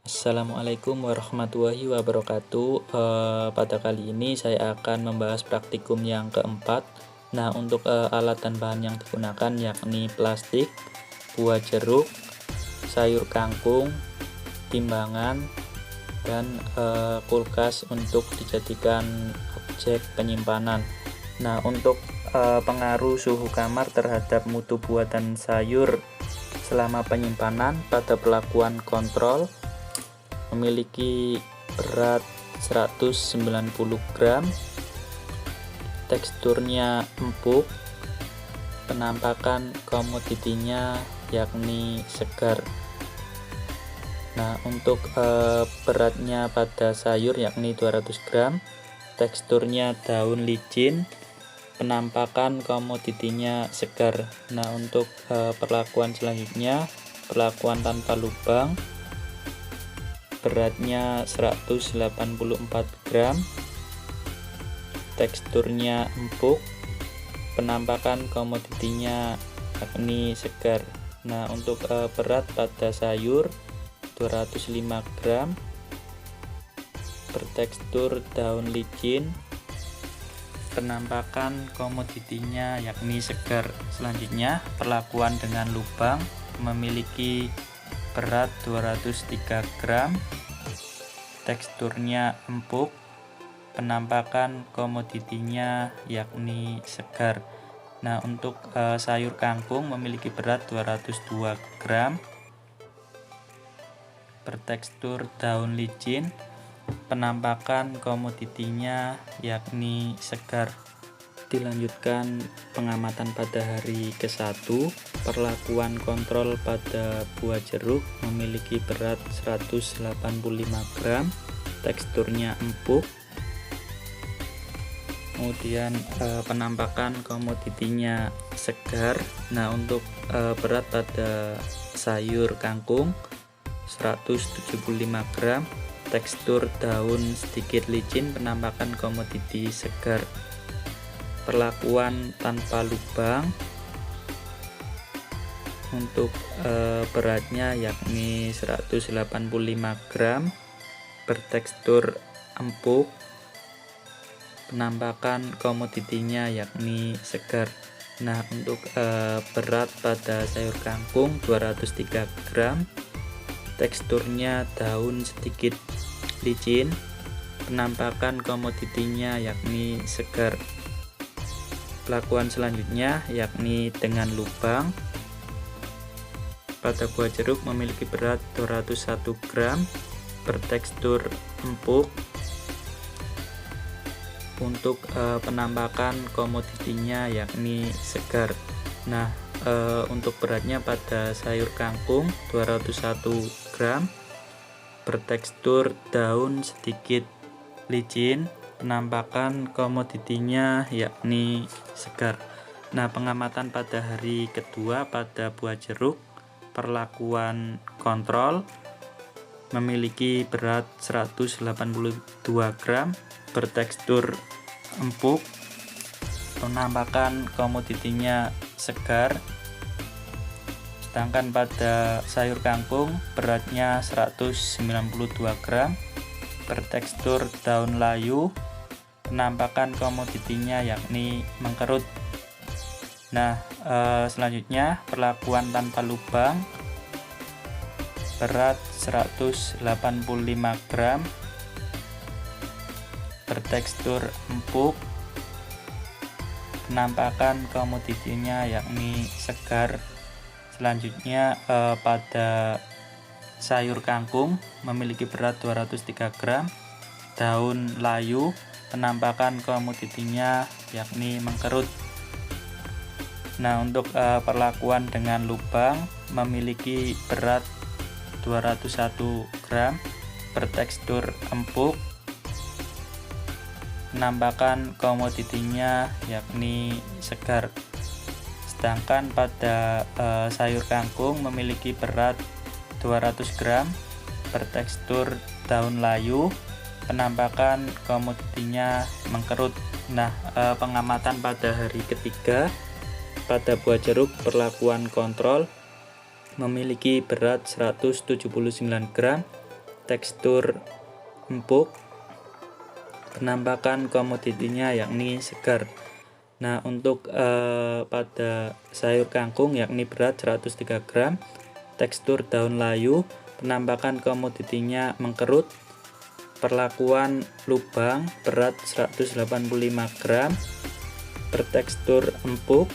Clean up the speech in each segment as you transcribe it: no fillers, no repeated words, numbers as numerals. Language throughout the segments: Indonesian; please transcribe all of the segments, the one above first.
Assalamualaikum warahmatullahi wabarakatuh. Pada kali ini saya akan membahas praktikum yang keempat. Nah, untuk alat dan bahan yang digunakan yakni plastik, buah jeruk, sayur kangkung, timbangan, dan kulkas untuk dijadikan objek penyimpanan. Nah, untuk pengaruh suhu kamar terhadap mutu buah dan sayur selama penyimpanan pada perlakuan kontrol, memiliki berat 190 gram, teksturnya empuk, penampakan komoditinya yakni segar. Nah, untuk beratnya pada sayur yakni 200 gram, teksturnya daun licin, penampakan komoditinya segar. Nah, untuk perlakuan selanjutnya, perlakuan tanpa lubang, beratnya 184 gram, teksturnya empuk, penampakan komoditinya yakni segar. Nah, untuk berat pada sayur 205 gram, bertekstur daun licin, penampakan komoditinya yakni segar. Selanjutnya, perlakuan dengan lubang, memiliki berat 203 gram, teksturnya empuk, penampakan komoditinya yakni segar. Nah, untuk sayur kangkung memiliki berat 202 gram, bertekstur daun licin, penampakan komoditinya yakni segar. Dilanjutkan pengamatan pada hari ke-1. Perlakuan kontrol pada buah jeruk memiliki berat 185 gram, teksturnya empuk, kemudian penampakan komoditinya segar. Nah, untuk berat pada sayur kangkung 175 gram, tekstur daun sedikit licin, penampakan komoditi segar. Perlakuan tanpa lubang, untuk beratnya yakni 185 gram, bertekstur empuk, penampakan komoditinya yakni segar. Nah, untuk berat pada sayur kangkung 203 gram, teksturnya daun sedikit licin, penampakan komoditinya yakni segar. Perlakuan selanjutnya yakni dengan lubang, pada buah jeruk memiliki berat 201 gram, bertekstur empuk, untuk penampakan komoditinya yakni segar. Nah, untuk beratnya pada sayur kangkung 201 gram, bertekstur daun sedikit licin, penampakan komoditinya yakni segar. Nah, pengamatan pada hari kedua pada buah jeruk, perlakuan kontrol, memiliki berat 182 gram, bertekstur empuk, penampakan komoditinya segar. Sedangkan pada sayur kangkung beratnya 192 gram, bertekstur daun layu, penampakan komoditinya yakni mengkerut. Nah, selanjutnya perlakuan tanpa lubang, berat 185 gram, bertekstur empuk, penampakan komoditinya yakni segar. Selanjutnya pada sayur kangkung memiliki berat 203 gram, daun layu, penampakan komoditinya yakni mengkerut. Nah, untuk perlakuan dengan lubang, memiliki berat 201 gram, bertekstur empuk, penampakan komoditinya yakni segar. Sedangkan pada sayur kangkung memiliki berat 200 gram, bertekstur daun layu, penampakan komoditinya mengkerut. Nah, pengamatan pada hari ketiga pada buah jeruk, perlakuan kontrol, memiliki berat 179 gram, tekstur empuk, penampakan komoditinya yakni segar. Nah, untuk pada sayur kangkung yakni berat 103 gram, tekstur daun layu, penampakan komoditinya mengkerut, perlakuan lubang, berat 185 gram, bertekstur empuk,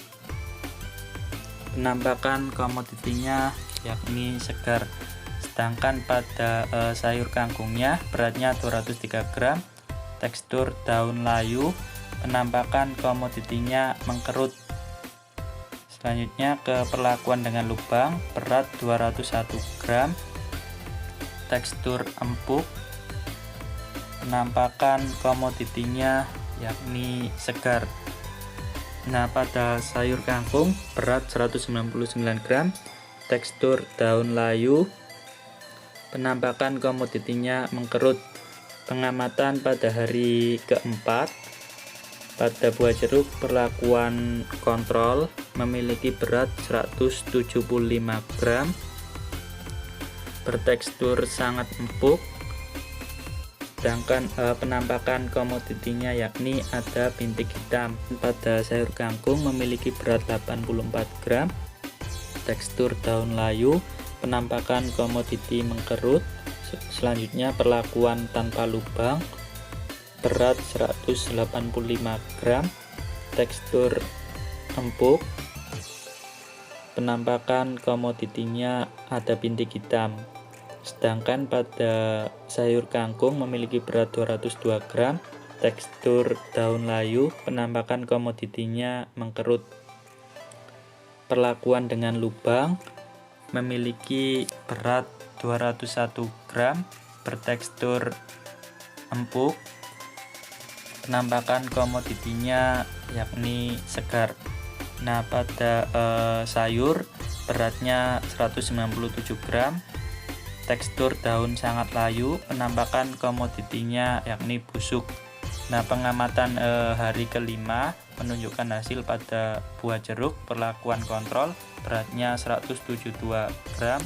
penampakan komoditinya yakni segar. Sedangkan pada sayur kangkungnya beratnya 203 gram, tekstur daun layu, penampakan komoditinya mengkerut. Selanjutnya ke perlakuan dengan lubang, berat 201 gram, tekstur empuk, penampakan komoditinya yakni segar. Nah, pada sayur kangkung berat 199 gram, tekstur daun layu, penampakan komoditinya mengkerut. Pengamatan pada hari keempat, pada buah jeruk perlakuan kontrol memiliki berat 175 gram, bertekstur sangat empuk. Sedangkan penampakan komoditinya yakni ada bintik hitam. Pada sayur kangkung memiliki berat 84 gram, tekstur daun layu, penampakan komoditi mengkerut. Selanjutnya perlakuan tanpa lubang, berat 185 gram, tekstur empuk, penampakan komoditinya ada bintik hitam. Sedangkan pada sayur kangkung memiliki berat 202 gram, tekstur daun layu, penampakan komoditinya mengkerut. Perlakuan dengan lubang memiliki berat 201 gram, bertekstur empuk, penampakan komoditinya yakni segar. Nah, pada sayur beratnya 197 gram, tekstur daun sangat layu, penampakan komoditinya yakni busuk. Nah, pengamatan hari kelima menunjukkan hasil pada buah jeruk perlakuan kontrol, beratnya 172 gram,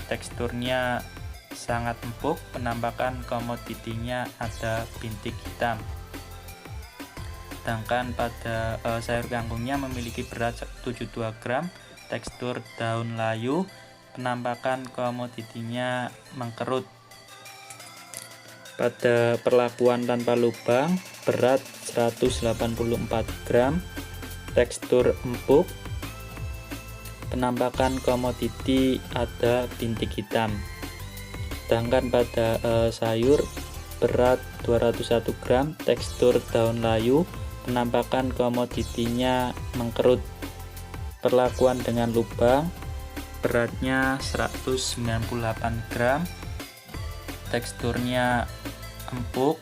teksturnya sangat empuk, penampakan komoditinya ada bintik hitam. Sedangkan pada sayur kangkungnya memiliki berat 72 gram, tekstur daun layu, penampakan komoditinya mengkerut. Pada perlakuan tanpa lubang, berat 184 gram, tekstur empuk, penampakan komoditi ada bintik hitam. Sedangkan pada sayur berat 201 gram, tekstur daun layu, penampakan komoditinya mengkerut. Perlakuan dengan lubang, beratnya 198 gram, teksturnya empuk,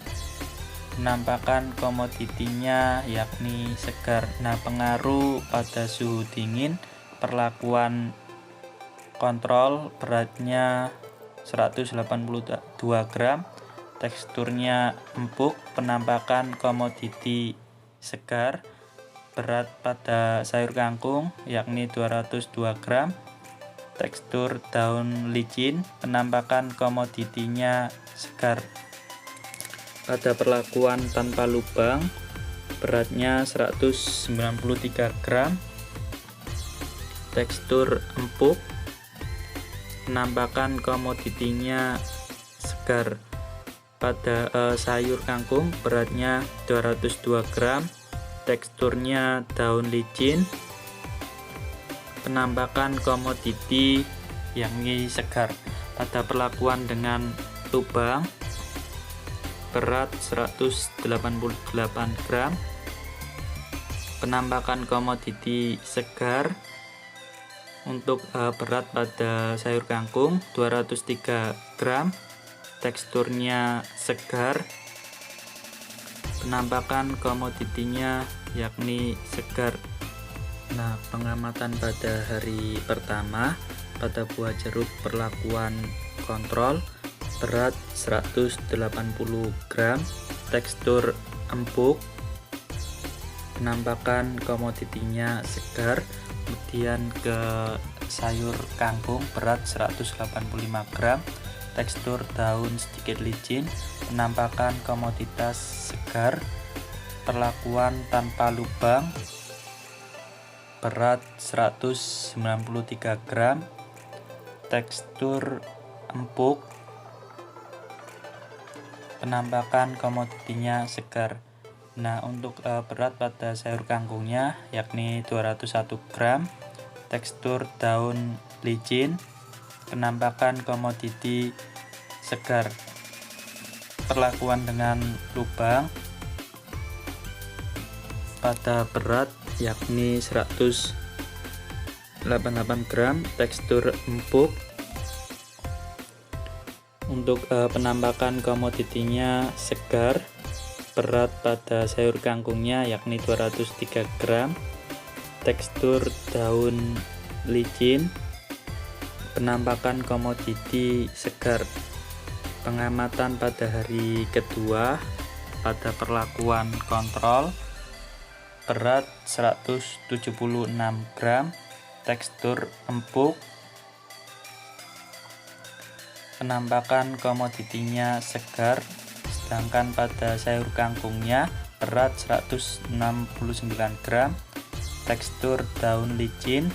penampakan komoditinya yakni segar. Nah, pengaruh pada suhu dingin, perlakuan kontrol, beratnya 182 gram, teksturnya empuk, penampakan komoditi segar. Berat pada sayur kangkung yakni 202 gram, tekstur daun licin, penampakan komoditinya segar. Pada perlakuan tanpa lubang, beratnya 193 gram, tekstur empuk, penampakan komoditinya segar. Pada sayur kangkung beratnya 202 gram, teksturnya daun licin, penampakan komoditi yakni segar. Pada perlakuan dengan lubang, berat 188 gram, penampakan komoditi segar. Untuk berat pada sayur kangkung 203 gram, teksturnya segar, penampakan komoditinya yakni segar. Nah, pengamatan pada hari pertama pada buah jeruk perlakuan kontrol, berat 180 gram, tekstur empuk, penampakan komoditinya segar. Kemudian ke sayur kangkung berat 185 gram, tekstur daun sedikit licin, penampakan komoditas segar, perlakuan tanpa lubang, berat 193 gram, tekstur empuk, penampakan komoditinya segar. Nah, untuk berat pada sayur kangkungnya yakni 201 gram, tekstur daun licin, penampakan komoditi segar, perlakuan dengan lubang, pada berat yakni 188 gram, tekstur empuk. Untuk penampakan komoditinya segar, berat pada sayur kangkungnya yakni 203 gram, tekstur daun licin, penampakan komoditi segar. Pengamatan pada hari kedua pada perlakuan kontrol, berat 176 gram, tekstur empuk, penampakan komoditinya segar. Sedangkan pada sayur kangkungnya berat 169 gram, tekstur daun licin,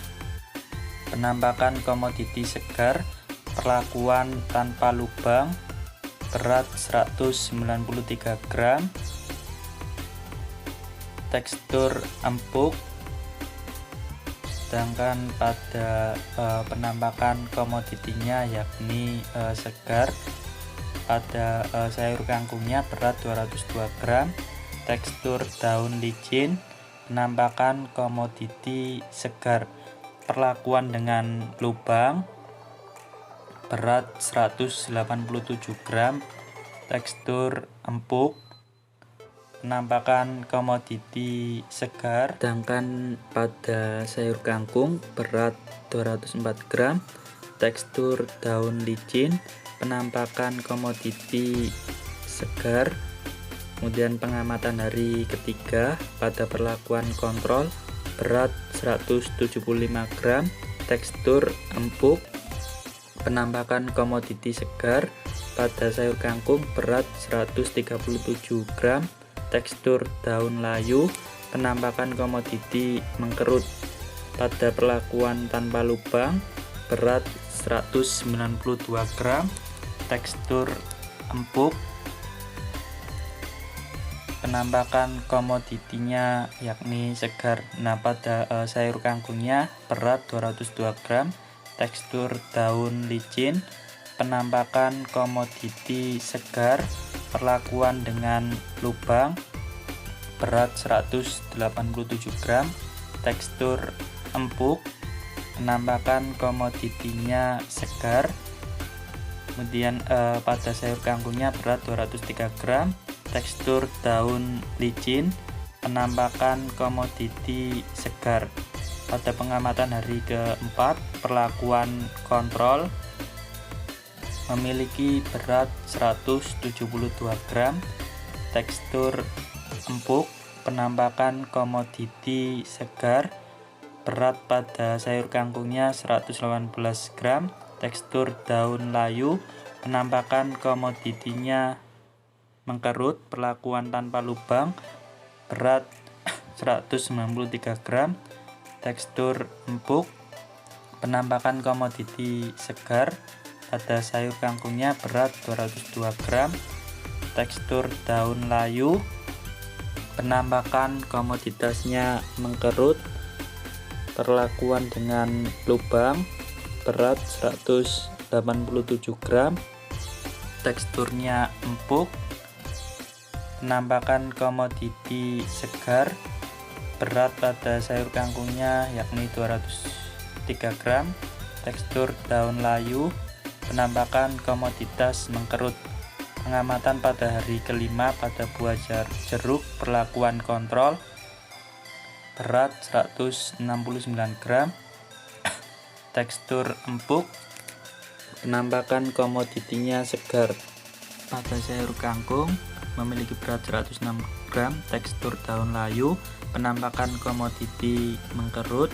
penampakan komoditi segar, perlakuan tanpa lubang, berat 193 gram, tekstur empuk. Sedangkan pada penampakan komoditinya yakni segar, pada sayur kangkungnya berat 202 gram, tekstur daun licin, penampakan komoditi segar, perlakuan dengan lubang, berat 187 gram, tekstur empuk, penampakan komoditi segar. Sedangkan pada sayur kangkung berat 204 gram, tekstur daun licin, penampakan komoditi segar. Kemudian pengamatan hari ketiga pada perlakuan kontrol, berat 175 gram, tekstur empuk, penampakan komoditi segar. Pada sayur kangkung berat 137 gram, tekstur daun layu, penampakan komoditi mengkerut. Pada perlakuan tanpa lubang, berat 192 gram, tekstur empuk, penampakan komoditinya yakni segar. Nah, pada sayur kangkungnya berat 202 gram, tekstur daun licin, penampakan komoditi segar, perlakuan dengan lubang, berat 187 gram, tekstur empuk, penampakan komoditinya segar. Kemudian pada sayur kangkungnya berat 203 gram, tekstur daun licin, penampakan komoditi segar. Pada pengamatan hari keempat, perlakuan kontrol, memiliki berat 172 gram, tekstur empuk, penampakan komoditi segar. Berat pada sayur kangkungnya 118 gram, tekstur daun layu, penampakan komoditinya mengkerut, perlakuan tanpa lubang, berat 193 gram, tekstur empuk, penampakan komoditi segar. Pada sayur kangkungnya berat 202 gram, tekstur daun layu, penampakan komoditasnya mengkerut, perlakuan dengan lubang, berat 187 gram, teksturnya empuk, penampakan komoditi segar. Berat pada sayur kangkungnya yakni 203 gram, tekstur daun layu, penampakan komoditas mengkerut. Pengamatan pada hari kelima pada buah jeruk, perlakuan kontrol, berat 169 gram, tekstur empuk, penampakan komoditinya segar. Pada sayur kangkung memiliki berat 106 gram, tekstur daun layu, penampakan komoditi mengkerut.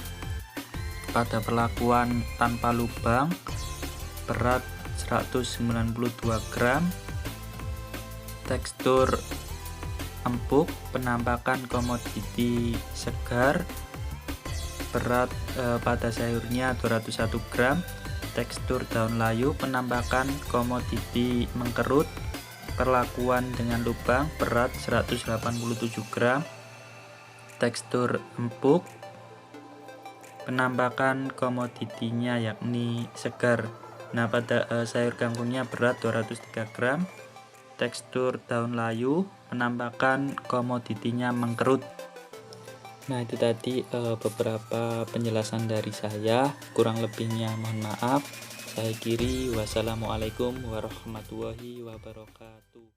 Pada perlakuan tanpa lubang, berat 192 gram, tekstur empuk, penampakan komoditi segar, berat pada sayurnya 201 gram, tekstur daun layu, penampakan komoditi mengkerut, perlakuan dengan lubang, berat 187 gram, tekstur empuk, penampakan komoditinya yakni segar. Nah, pada sayur kangkungnya berat 203 gram, tekstur daun layu, penampakan komoditinya mengkerut. Nah, itu tadi beberapa penjelasan dari saya, kurang lebihnya mohon maaf. Saya akhiri, wassalamualaikum warahmatullahi wabarakatuh.